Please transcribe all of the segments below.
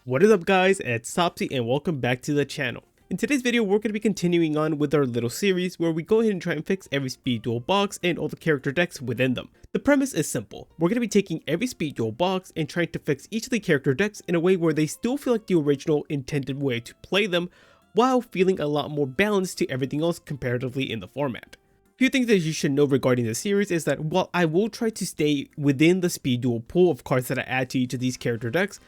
What is up guys, it's Topsy and welcome back to the channel. In today's video we're going to be continuing on with our little series where we go ahead and try and fix every SpeedDuel box and all the character decks within them. The premise is simple, we're going to be taking every SpeedDuel box and trying to fix each of the character decks in a way where they still feel like the original intended way to play them, while feeling a lot more balanced to everything else comparatively in the format. Few things that you should know regarding this series is that while I will try to stay within the SpeedDuel pool of cards that I add to each of these character decks,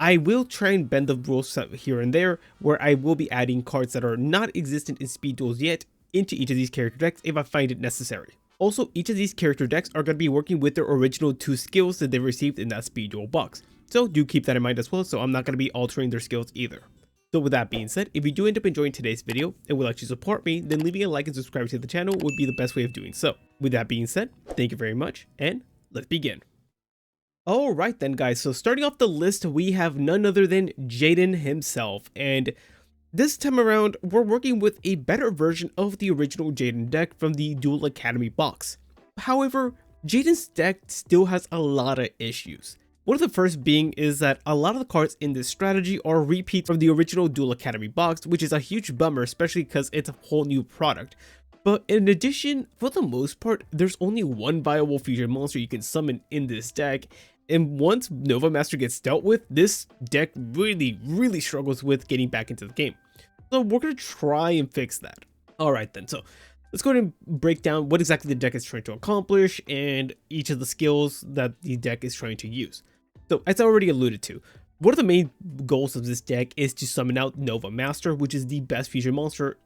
I will try and bend the rules here and there, where I will be adding cards that are not existent in SpeedDuels yet into each of these character decks if I find it necessary. Also, each of these character decks are going to be working with their original 2 skills that they received in that SpeedDuel box, so do keep that in mind as well, so I'm not going to be altering their skills either. So with that being said, if you do end up enjoying today's video and would like to support me, then leaving a like and subscribing to the channel would be the best way of doing so. With that being said, thank you very much, and let's begin. Alright then guys, so starting off the list, we have none other than Jaden himself, and this time around, we're working with a better version of the original Jaden deck from the Duel Academy box. However, Jaden's deck still has a lot of issues. One of the first being is that a lot of the cards in this strategy are repeats from the original Duel Academy box, which is a huge bummer, especially because it's a whole new product. But in addition, for the most part, there's only one viable fusion monster you can summon in this deck, and once Nova Master gets dealt with, this deck really struggles with getting back into the game. So we're going to try and fix that. Alright then, so let's go ahead and break down what exactly the deck is trying to accomplish and each of the skills that the deck is trying to use. So as I already alluded to, one of the main goals of this deck is to summon out Nova Master, which is the best fusion monster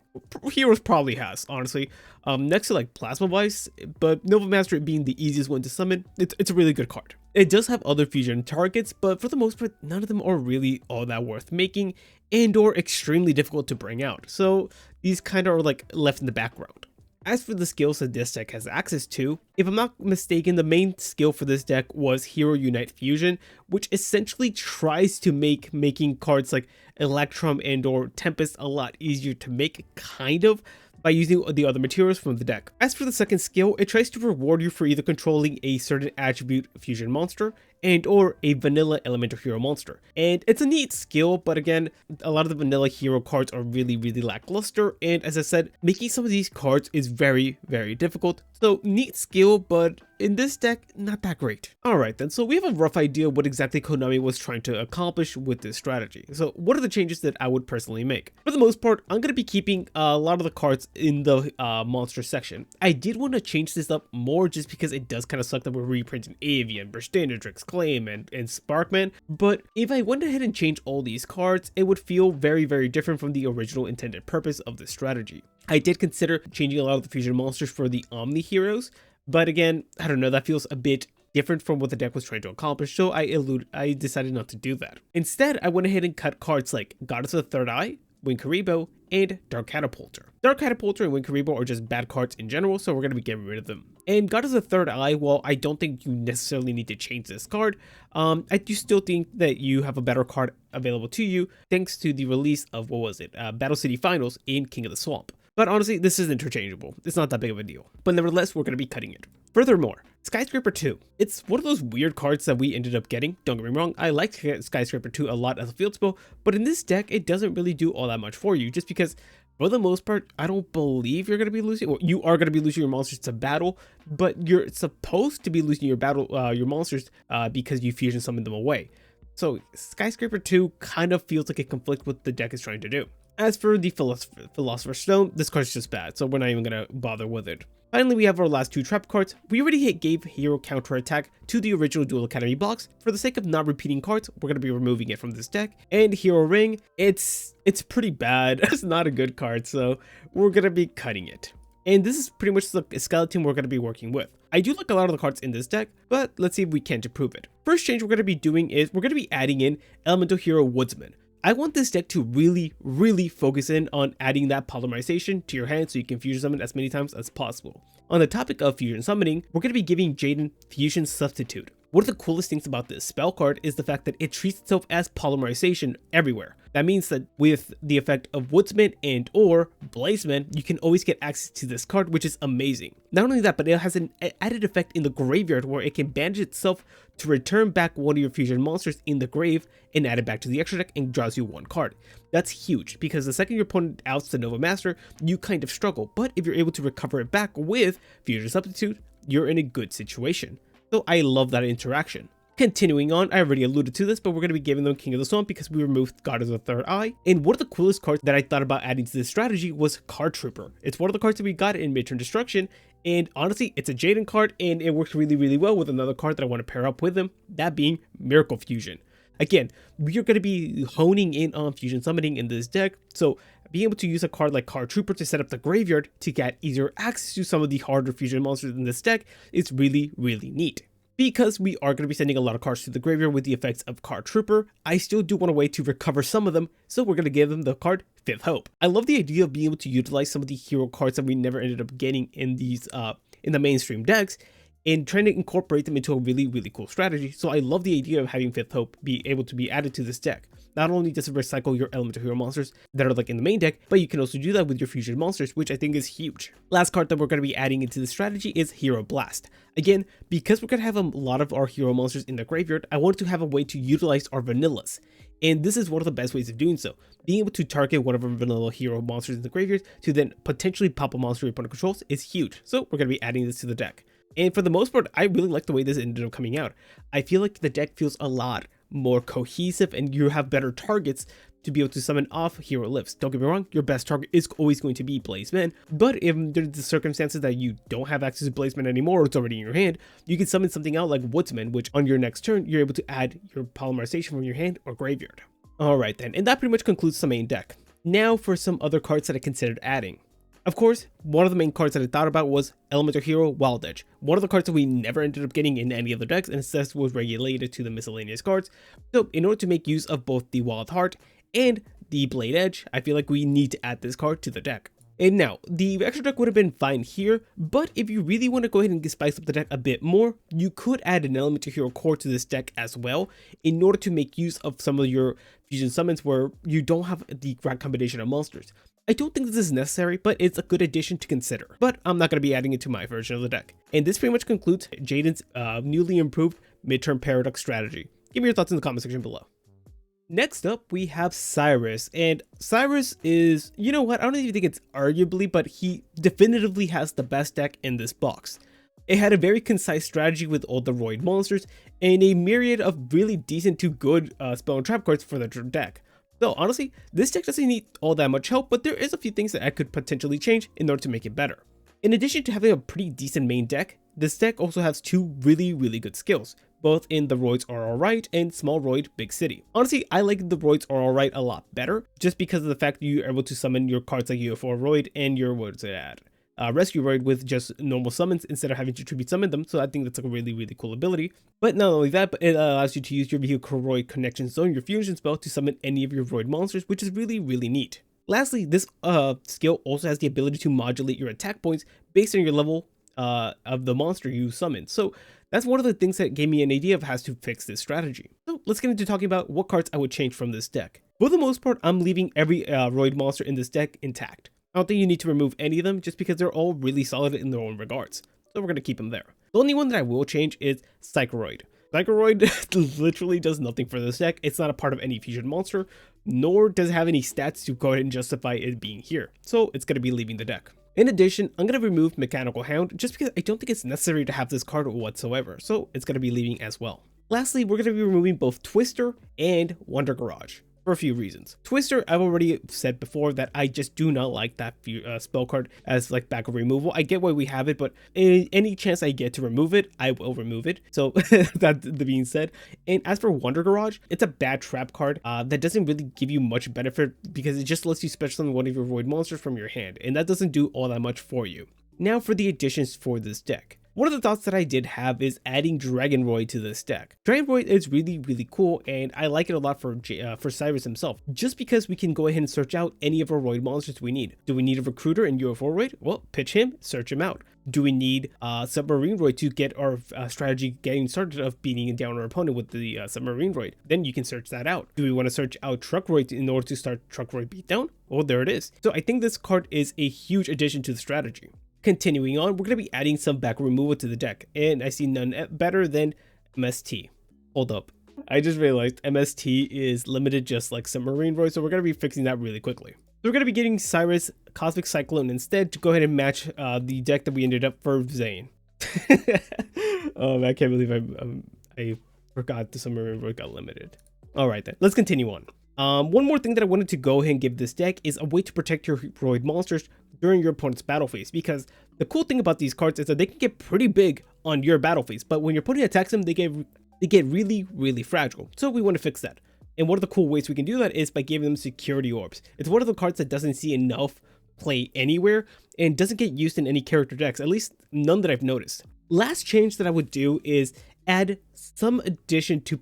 Heroes probably has, honestly, next to like Plasma Vice, but Nova Master being the easiest one to summon, it's a really good card. It does have other fusion targets, but for the most part, none of them are really all that worth making and or extremely difficult to bring out, so these kind of are like left in the background. As for the skills that this deck has access to, if I'm not mistaken, the main skill for this deck was Hero Unite Fusion, which essentially tries to make making cards like Electrum and or Tempest a lot easier to make, kind of, by using the other materials from the deck. As for the second skill, it tries to reward you for either controlling a certain attribute fusion monster and or a vanilla elemental hero monster. And it's a neat skill, but again, a lot of the vanilla hero cards are really lackluster, and as I said, making some of these cards is very difficult. So neat skill, but in this deck, not that great. Alright then, so we have a rough idea what exactly Konami was trying to accomplish with this strategy. So what are the changes that I would personally make? For the most part, I'm going to be keeping a lot of the cards in the monster section. I did want to change this up more just because it does kind of suck that we're reprinting Avian, Burstendrix, Claim, and Sparkman, but if I went ahead and changed all these cards, it would feel very different from the original intended purpose of this strategy. I did consider changing a lot of the fusion monsters for the Omni heroes, but again, I don't know, that feels a bit different from what the deck was trying to accomplish, so I decided not to do that. Instead, I went ahead and cut cards like Goddess of the Third Eye, Winkaribo, and Dark Catapulter. Dark Catapulter and Winkaribo are just bad cards in general, so we're going to be getting rid of them. And Goddess of the Third Eye, well, I don't think you necessarily need to change this card. I do still think that you have a better card available to you thanks to the release of, Battle City Finals in King of the Swamp. But honestly, this is interchangeable. It's not that big of a deal. But nevertheless, we're going to be cutting it. Furthermore, Skyscraper 2. It's one of those weird cards that we ended up getting. Don't get me wrong, I like Skyscraper 2 a lot as a field spell, but in this deck, it doesn't really do all that much for you, just because, for the most part, I don't believe you're going to be losing, well, you are going to be losing your monsters to battle, but you're supposed to be losing your your monsters because you fusion summon them away. So Skyscraper 2 kind of feels like a conflict with what the deck is trying to do. As for the Philosopher's Stone, this card's just bad, so we're not even going to bother with it. Finally, we have our last 2 trap cards. We already gave Hero Counterattack to the original Duel Academy box. For the sake of not repeating cards, we're going to be removing it from this deck. And Hero Ring, it's pretty bad. It's not a good card, so we're going to be cutting it. And this is pretty much the skeleton we're going to be working with. I do like a lot of the cards in this deck, but let's see if we can improve it. First change we're going to be doing is we're going to be adding in Elemental Hero Woodsman. I want this deck to really focus in on adding that polymerization to your hand so you can fusion summon as many times as possible. On the topic of fusion summoning, we're going to be giving Jaden Fusion Substitute. One of the coolest things about this spell card is the fact that it treats itself as polymerization everywhere. That means that with the effect of Woodsman and or Blazeman, you can always get access to this card, which is amazing. Not only that, but it has an added effect in the graveyard where it can bandage itself to return back one of your fusion monsters in the grave and add it back to the extra deck and draws you one card. That's huge because the second your opponent outs the Nova Master, you kind of struggle, but if you're able to recover it back with Fusion Substitute, you're in a good situation. So I love that interaction. Continuing on, I already alluded to this, but we're going to be giving them King of the Swamp because we removed God of the Third Eye. And one of the coolest cards that I thought about adding to this strategy was Card Trooper. It's one of the cards that we got in Midterm Destruction, and honestly, it's a Jaden card, and it works really, really well with another card that I want to pair up with them, that being Miracle Fusion. Again, we are going to be honing in on Fusion Summoning in this deck, so being able to use a card like Card Trooper to set up the graveyard to get easier access to some of the harder fusion monsters in this deck is really, really neat. Because we are going to be sending a lot of cards to the graveyard with the effects of Card Trooper, I still do want a way to recover some of them, so we're going to give them the card Fifth Hope. I love the idea of being able to utilize some of the hero cards that we never ended up getting in these in the mainstream decks, and trying to incorporate them into a really, really cool strategy. So I love the idea of having Fifth Hope be able to be added to this deck. Not only does it recycle your elemental hero monsters that are like in the main deck, but you can also do that with your fusion monsters, which I think is huge. Last card that we're going to be adding into the strategy is Hero Blast. Again, because we're going to have a lot of our hero monsters in the graveyard, I wanted to have a way to utilize our vanillas. And this is one of the best ways of doing so. Being able to target one of our vanilla hero monsters in the graveyard to then potentially pop a monster your opponent controls is huge. So we're going to be adding this to the deck. And for the most part, I really like the way this ended up coming out. I feel like the deck feels a lot more cohesive and you have better targets to be able to summon off hero lifts. Don't get me wrong, your best target is always going to be Blazeman, but if there's the circumstances that you don't have access to Blazeman anymore or it's already in your hand, you can summon something out like Woodsman, which on your next turn, you're able to add your polymerization from your hand or graveyard. Alright then, and that pretty much concludes the main deck. Now for some other cards that I considered adding. Of course, one of the main cards that I thought about was Elemental Hero Wild Edge, one of the cards that we never ended up getting in any of the decks and instead was regulated to the miscellaneous cards. So in order to make use of both the Wild Heart and the Blade Edge, I feel like we need to add this card to the deck. And now, the extra deck would have been fine here, but if you really want to go ahead and spice up the deck a bit more, you could add an Elemental Hero core to this deck as well, in order to make use of some of your fusion summons where you don't have the right combination of monsters. I don't think this is necessary, but it's a good addition to consider, but I'm not going to be adding it to my version of the deck. And this pretty much concludes Jaden's newly improved Midterm Paradox strategy. Give me your thoughts in the comment section below. Next up, we have Syrus, and Syrus is, you know what, I don't even think it's arguably, but he definitively has the best deck in this box. It had a very concise strategy with all the Roid monsters, and a myriad of really decent to good spell and trap cards for the deck. So honestly, this deck doesn't need all that much help, but there is a few things that I could potentially change in order to make it better. In addition to having a pretty decent main deck, this deck also has two really good skills, both in the Roids Are Alright and Small Roid Big City. Honestly, I like the Roids Are Alright a lot better, just because of the fact that you're able to summon your cards like UFO Roid and your, Rescue Roid with just normal summons instead of having to tribute summon them, so I think that's like a really cool ability. But not only that, but it allows you to use your Vehicle Roid Connection Zone, your fusion spell, to summon any of your Roid monsters, which is really neat. Lastly, this skill also has the ability to modulate your attack points based on your level of the monster you summon. So that's one of the things that gave me an idea of how to fix this strategy. So let's get into talking about what cards I would change from this deck. For the most part, I'm leaving every Roid monster in this deck intact. I don't think you need to remove any of them just because they're all really solid in their own regards. So we're going to keep them there. The only one that I will change is Psychoroid. Psychoroid literally does nothing for this deck. It's not a part of any fusion monster, nor does it have any stats to go ahead and justify it being here. So it's going to be leaving the deck. In addition, I'm going to remove Mechanical Hound just because I don't think it's necessary to have this card whatsoever. So it's going to be leaving as well. Lastly, we're going to be removing both Twister and Wonder Garage. For a few reasons. Twister, I've already said before that I just do not like that spell card as like backup removal. I get why we have it, but any chance I get to remove it, I will remove it. So that being said, and as for Wonder Garage, it's a bad trap card that doesn't really give you much benefit because it just lets you special summon one of your Void monsters from your hand, and that doesn't do all that much for you. Now for the additions for this deck. One of the thoughts that I did have is adding Dragon Roid to this deck. Dragon Roid is really cool, and I like it a lot for Syrus himself, just because we can go ahead and search out any of our Roid monsters we need. Do we need a recruiter in UFO Roid? Well, pitch him, search him out. do we need Submarine Roid to get our strategy getting started of beating down our opponent with the Submarine Roid? Then you can search that out. Do we want to search out Truck Roid in order to start Truck Roid beatdown? Well, there it is. So I think this card is a huge addition to the strategy. Continuing on, we're going to be adding some back removal to the deck, and I see none better than MST. Hold up. I just realized MST is limited just like Submarine Roid, so we're going to be fixing that really quickly. So we're going to be getting Syrus Cosmic Cyclone instead to go ahead and match the deck that we ended up for Zane. Oh, I can't believe I forgot the Submarine Roid got limited. All right, then. Let's continue on. One more thing that I wanted to go ahead and give this deck is a way to protect your Roid monsters during your opponent's battle phase, because the cool thing about these cards is that they can get pretty big on your battle phase, but when your opponent attacks them, they get really, really fragile. So we want to fix that. And one of the cool ways we can do that is by giving them security orbs. It's one of the cards that doesn't see enough play anywhere and doesn't get used in any character decks, at least none that I've noticed. Last change that I would do is add some addition to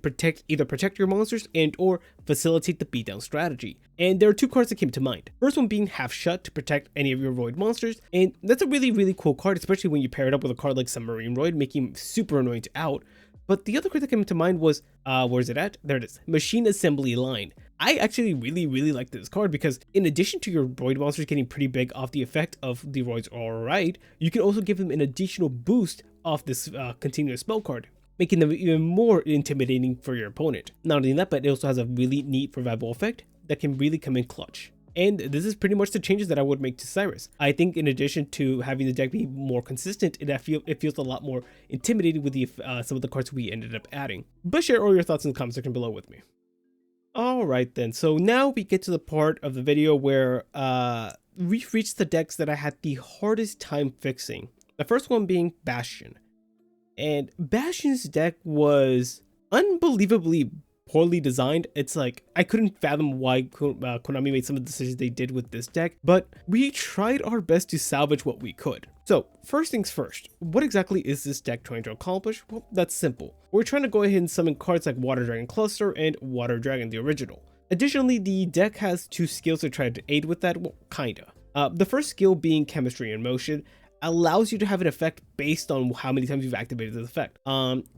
either protect your monsters and or facilitate the beatdown strategy. And there are two cards that came to mind. First one being Half Shut to protect any of your Roid monsters, and that's a really, really cool card, especially when you pair it up with a card like Submarine Roid, making him super annoying to out. But the other card that came to mind was, where's it at? There it is, Machine Assembly Line. I actually really, really like this card because in addition to your Roid monsters getting pretty big off the effect of the Roids Alright, you can also give them an additional boost off this continuous spell card, making them even more intimidating for your opponent. Not only that, but it also has a really neat revival effect that can really come in clutch. And this is pretty much the changes that I would make to Syrus. I think in addition to having the deck be more consistent, it feels a lot more intimidating with the some of the cards we ended up adding. But share all your thoughts in the comment section below with me. Alright then, so now we get to the part of the video where we've reached the decks that I had the hardest time fixing. The first one being Bastion. And Bastion's deck was unbelievably poorly designed. It's like I couldn't fathom why Konami made some of the decisions they did with this deck, but we tried our best to salvage what we could. So first things first, what exactly is this deck trying to accomplish? Well, that's simple. We're trying to go ahead and summon cards like Water Dragon Cluster and Water Dragon the original. Additionally, the deck has two skills to try to aid with that. Well, kinda. The first skill being Chemistry in Motion allows you to have an effect based on how many times you've activated this effect,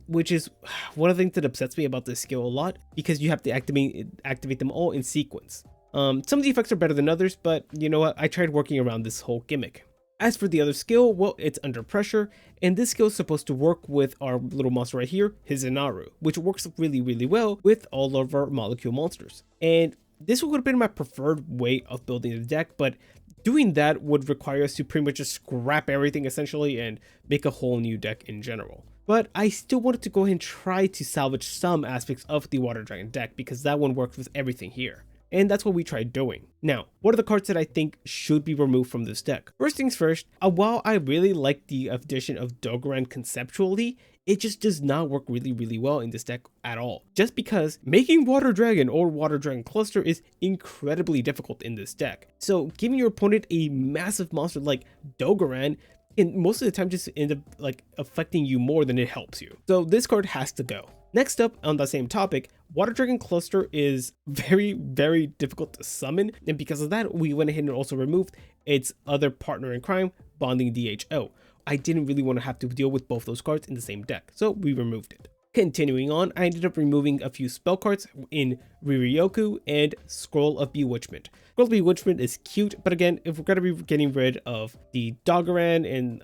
which is one of the things that upsets me about this skill a lot, because you have to activate them all in sequence. Some of the effects are better than others, but you know what, I tried working around this whole gimmick. As for the other skill, well, it's Under Pressure, and this skill is supposed to work with our little monster right here, Hizanaru, which works really, really well with all of our molecule monsters. And this would have been my preferred way of building the deck, but doing that would require us to pretty much just scrap everything essentially and make a whole new deck in general. But I still wanted to go ahead and try to salvage some aspects of the Water Dragon deck because that one works with everything here. And that's what we tried doing. Now, what are the cards that I think should be removed from this deck? First things first, while I really like the addition of Dogoran conceptually, it just does not work really, really well in this deck at all. Just because making Water Dragon or Water Dragon Cluster is incredibly difficult in this deck. So giving your opponent a massive monster like Dogoran can most of the time just end up like affecting you more than it helps you. So this card has to go. Next up on the same topic, Water Dragon Cluster is very, very difficult to summon, and because of that, we went ahead and also removed its other partner in crime, Bonding DHO. I didn't really want to have to deal with both those cards in the same deck, so we removed it. Continuing on, I ended up removing a few spell cards in Riryoku and Scroll of Bewitchment. Scroll of Bewitchment is cute, but again, if we're going to be getting rid of the Dogoran, and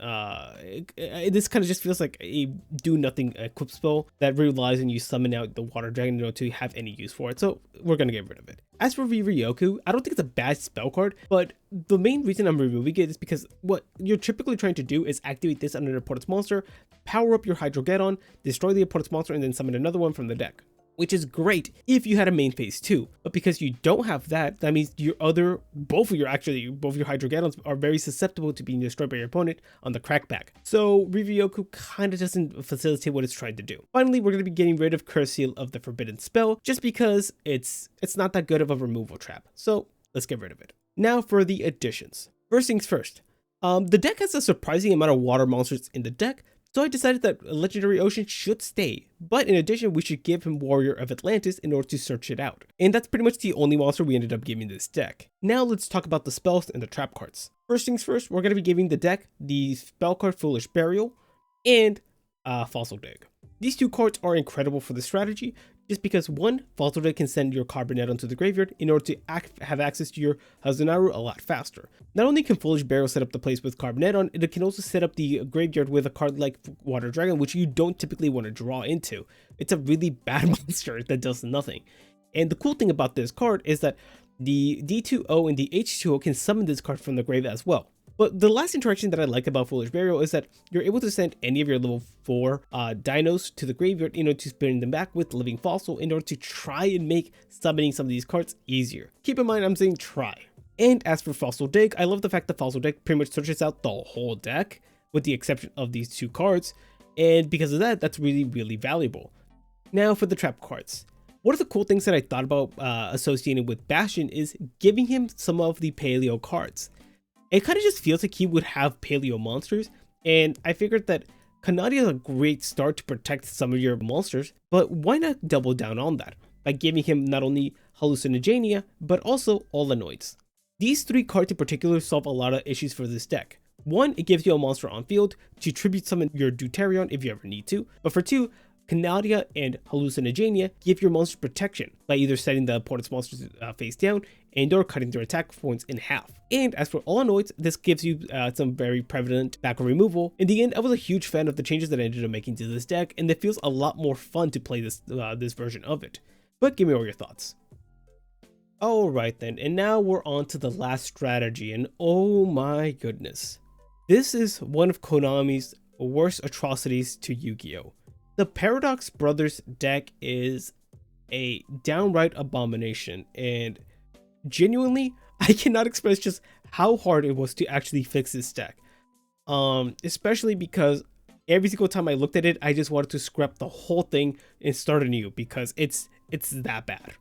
this kind of just feels like a do-nothing equip spell that relies on you summon out the Water Dragon in order to have any use for it, so we're going to get rid of it. As for Riryoku, I don't think it's a bad spell card, but the main reason I'm removing it is because what you're typically trying to do is activate this on an opponent's monster, power up your Hydrogeddon, destroy the opponent's monster, and then summon another one from the deck. Which is great if you had a main phase too, but because you don't have that, that means both of your Hydrogeddons are very susceptible to being destroyed by your opponent on the crackback. So Riryoku kind of doesn't facilitate what it's trying to do. Finally, we're going to be getting rid of Curse Seal of the Forbidden Spell, just because it's not that good of a removal trap. So let's get rid of it. Now for the additions. First things first, the deck has a surprising amount of water monsters in the deck, So I decided that Legendary Ocean should stay, but in addition we should give him Warrior of Atlantis in order to search it out. And that's pretty much the only monster we ended up giving this deck. Now let's talk about the spells and the trap cards. First things first, we're going to be giving the deck the spell card Foolish Burial and Fossil Dig. These two cards are incredible for the strategy, just because one, Fossil Dig can send your Carbonet to the graveyard in order to have access to your Hazunaru a lot faster. Not only can Foolish Burial set up the place with Carbonet on, it can also set up the graveyard with a card like Water Dragon, which you don't typically want to draw into. It's a really bad monster that does nothing. And the cool thing about this card is that the D2O and the H2O can summon this card from the grave as well. But the last interaction that I like about Foolish Burial is that you're able to send any of your level 4 dinos to the graveyard in order to bring them back with Living Fossil in order to try and make summoning some of these cards easier. Keep in mind I'm saying try. And as for Fossil Dig, I love the fact that Fossil Dig pretty much searches out the whole deck with the exception of these two cards, and because of that, that's really valuable. Now for the trap cards. One of the cool things that I thought about associating with Bastion is giving him some of the Paleo cards. It kind of just feels like he would have Paleo monsters, and I figured that Kanadi is a great start to protect some of your monsters, but why not double down on that by giving him not only Hallucinogenia, but also Olanoids. These three cards in particular solve a lot of issues for this deck. One, it gives you a monster on field to tribute summon your Deuterion if you ever need to, but for two, Canadia and Hallucinogenia give your monster protection by either setting the opponent's monsters face down and or cutting their attack points in half. And as for Olanoids, this gives you some very prevalent back removal. In the end, I was a huge fan of the changes that I ended up making to this deck, and it feels a lot more fun to play this version of it. But give me all your thoughts. Alright then, and now we're on to the last strategy, and oh my goodness. This is one of Konami's worst atrocities to Yu-Gi-Oh! The Paradox Brothers deck is a downright abomination, and genuinely, I cannot express just how hard it was to actually fix this deck. Especially because every single time I looked at it, I just wanted to scrap the whole thing and start anew because it's that bad.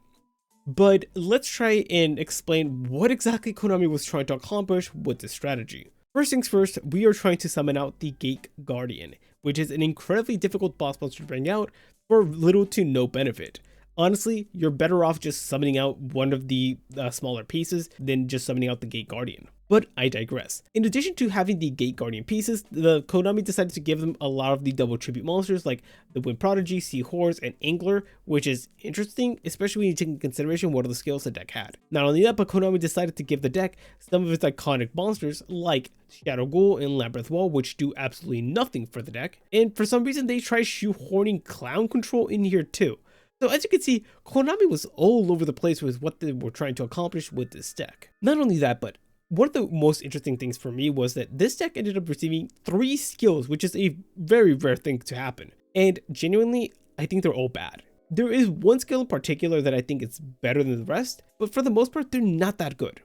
But let's try and explain what exactly Konami was trying to accomplish with this strategy. First things first, we are trying to summon out the Gate Guardian, which is an incredibly difficult boss monster to bring out for little to no benefit. Honestly, you're better off just summoning out one of the smaller pieces than just summoning out the Gate Guardian. But I digress. In addition to having the Gate Guardian pieces, the Konami decided to give them a lot of the double tribute monsters like the Wind Prodigy, Seahorse, and Angler, which is interesting, especially when you take into consideration what are the skills the deck had. Not only that, but Konami decided to give the deck some of its iconic monsters like Shadow Ghoul and Labyrinth Wall, which do absolutely nothing for the deck. And for some reason, they tried shoehorning Clown Control in here too. So as you can see, Konami was all over the place with what they were trying to accomplish with this deck. Not only that, but one of the most interesting things for me was that this deck ended up receiving 3 skills, which is a very rare thing to happen. And genuinely, I think they're all bad. There is one skill in particular that I think is better than the rest, but for the most part, they're not that good.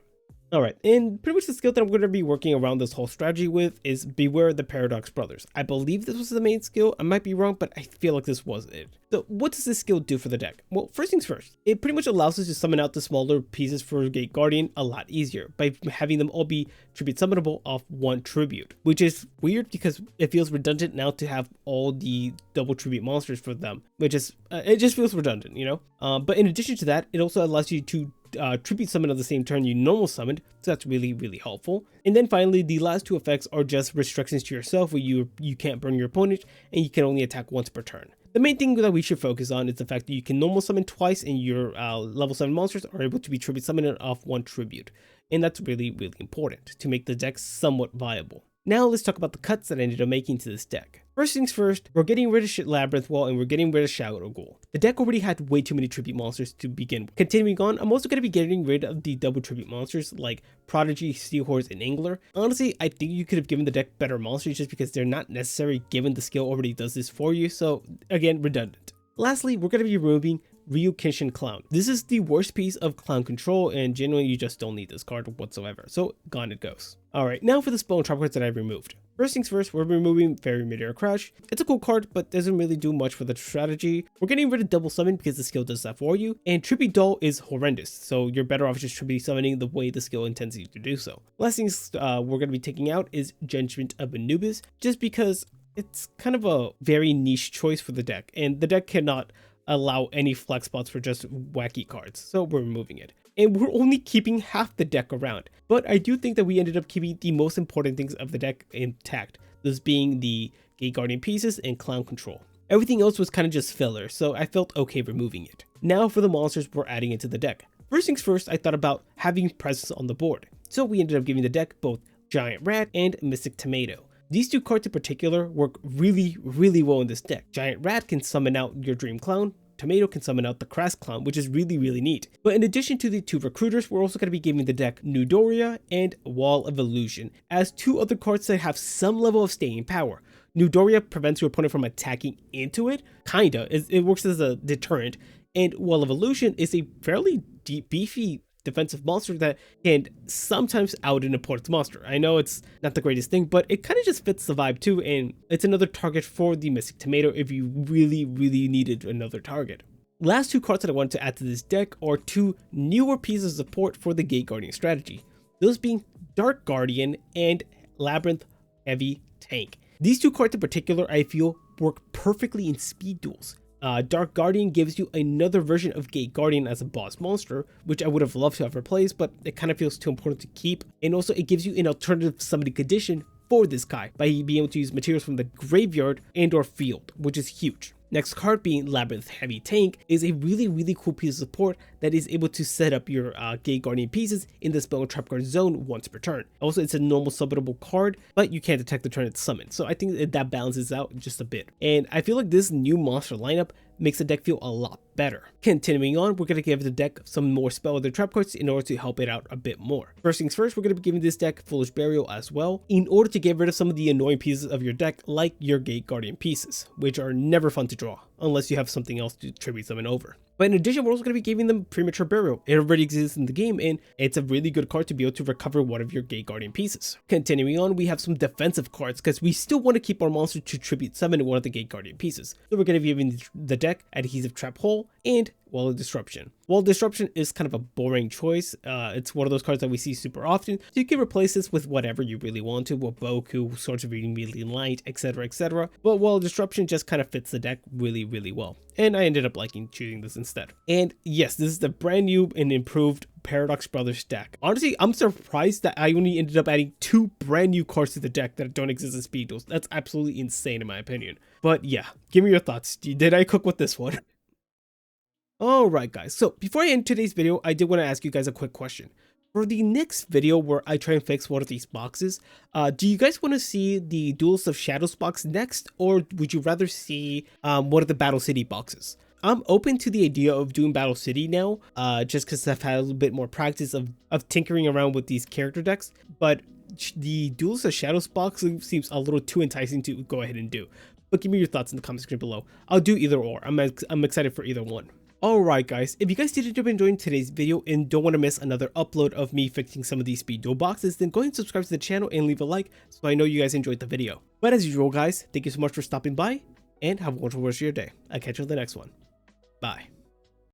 Alright, and pretty much the skill that I'm going to be working around this whole strategy with is Beware the Paradox Brothers. I believe this was the main skill, I might be wrong, but I feel like this was it. So what does this skill do for the deck? Well, first things first, it pretty much allows us to summon out the smaller pieces for Gate Guardian a lot easier by having them all be tribute summonable off one tribute, which is weird because it feels redundant now to have all the double tribute monsters for them, which is, it just feels redundant, you know? But in addition to that, it also allows you to tribute summon on the same turn you normal summoned, so that's really helpful. And then finally, the last 2 effects are just restrictions to yourself where you can't burn your opponent and you can only attack once per turn. The main thing that we should focus on is the fact that you can normal summon twice and your level 7 monsters are able to be tribute summoned off one tribute, and that's really important to make the deck somewhat viable. Now let's talk about the cuts that I ended up making to this deck. First things first, we're getting rid of Labyrinth Wall and we're getting rid of Shadow Ghoul. The deck already had way too many tribute monsters to begin with. Continuing on, I'm also going to be getting rid of the double tribute monsters like Prodigy, Seahorse, and Angler. Honestly, I think you could have given the deck better monsters just because they're not necessary given the skill already does this for you, so again, redundant. Lastly, we're going to be removing Ryu Kenshin Clown. This is the worst piece of Clown Control, and genuinely you just don't need this card whatsoever, so gone it goes. Alright, now for the spell and trap cards that I've removed. First things first, we're removing Fairy Midair Crash. It's a cool card, but doesn't really do much for the strategy. We're getting rid of Double Summon because the skill does that for you, and Tribute Duel is horrendous, so you're better off just tribute summoning the way the skill intends you to do so. Last things we're going to be taking out is Judgment of Anubis, just because it's kind of a very niche choice for the deck, and the deck cannot allow any flex spots for just wacky cards, so we're removing it. And we're only keeping half the deck around, but I do think that we ended up keeping the most important things of the deck intact, those being the Gate Guardian pieces and Clown Control. Everything else was kind of just filler, so I felt okay removing it. Now for the monsters we're adding into the deck. First things first, I thought about having presence on the board, so we ended up giving the deck both Giant Rat and Mystic Tomato. These two cards in particular work really well in this deck. Giant Rat can summon out your Dream Clown, Tomato can summon out the Crass Clown, which is really neat. But in addition to the two recruiters, we're also going to be giving the deck Newdoria and Wall of Illusion as two other cards that have some level of staying power. Newdoria prevents your opponent from attacking into it, kinda, it works as a deterrent, and Wall of Illusion is a fairly beefy defensive monster that can sometimes out an opponent's monster. I know it's not the greatest thing, but it kind of just fits the vibe too, and it's another target for the Mystic Tomato if you really needed another target. Last two cards that I wanted to add to this deck are two newer pieces of support for the Gate Guardian strategy, those being Dark Guardian and Labyrinth Heavy Tank. These two cards in particular I feel work perfectly in speed duels. Dark Guardian gives you another version of Gate Guardian as a boss monster, which I would have loved to have replaced, but it kind of feels too important to keep. And also it gives you an alternative summoning condition for this guy by being able to use materials from the graveyard and or field, which is huge. Next card being Labyrinth Heavy Tank is a really cool piece of support that is able to set up your Gate Guardian pieces in the spell and trap card zone once per turn. Also, it's a normal summonable card, but you can't detect the turn it's summoned, so I think that balances out just a bit. And I feel like this new monster lineup makes the deck feel a lot better. Continuing on, we're going to give the deck some more spell and trap cards in order to help it out a bit more. First things first, we're going to be giving this deck Foolish Burial as well, in order to get rid of some of the annoying pieces of your deck, like your Gate Guardian pieces, which are never fun to draw, unless you have something else to tribute summon over. But in addition, we're also going to be giving them Premature Burial. It already exists in the game, and it's a really good card to be able to recover one of your Gate Guardian pieces. Continuing on, we have some defensive cards, because we still want to keep our monster to tribute summon one of the Gate Guardian pieces. So we're going to be giving the deck Adhesive Trap Hole and Wall of Disruption. Wall of Disruption is kind of a boring choice. It's one of those cards that we see super often, so you can replace this with whatever you really want to, with Boku, Swords of Immediately Light, etc. But Wall of Disruption just kind of fits the deck really well, and I ended up liking choosing this instead. And yes, this is the brand new and improved Paradox Brothers deck. Honestly, I'm surprised that I only ended up adding two brand new cards to the deck that don't exist in speed duels. That's absolutely insane in my opinion. But yeah, give me your thoughts. Did I cook with this one? Alright guys, so before I end today's video, I did want to ask you guys a quick question. For the next video where I try and fix one of these boxes, do you guys want to see the Duels of Shadows box next, or would you rather see one of the Battle City boxes? I'm open to the idea of doing Battle City now, just because I've had a little bit more practice of tinkering around with these character decks, but the Duels of Shadows box seems a little too enticing to go ahead and do. But give me your thoughts in the comment section below. I'll do either or. I'm excited for either one. Alright guys, if you guys did end up enjoying today's video and don't want to miss another upload of me fixing some of these speed duel boxes, then go ahead and subscribe to the channel and leave a like so I know you guys enjoyed the video. But as usual guys, thank you so much for stopping by and have a wonderful rest of your day. I'll catch you on the next one. Bye.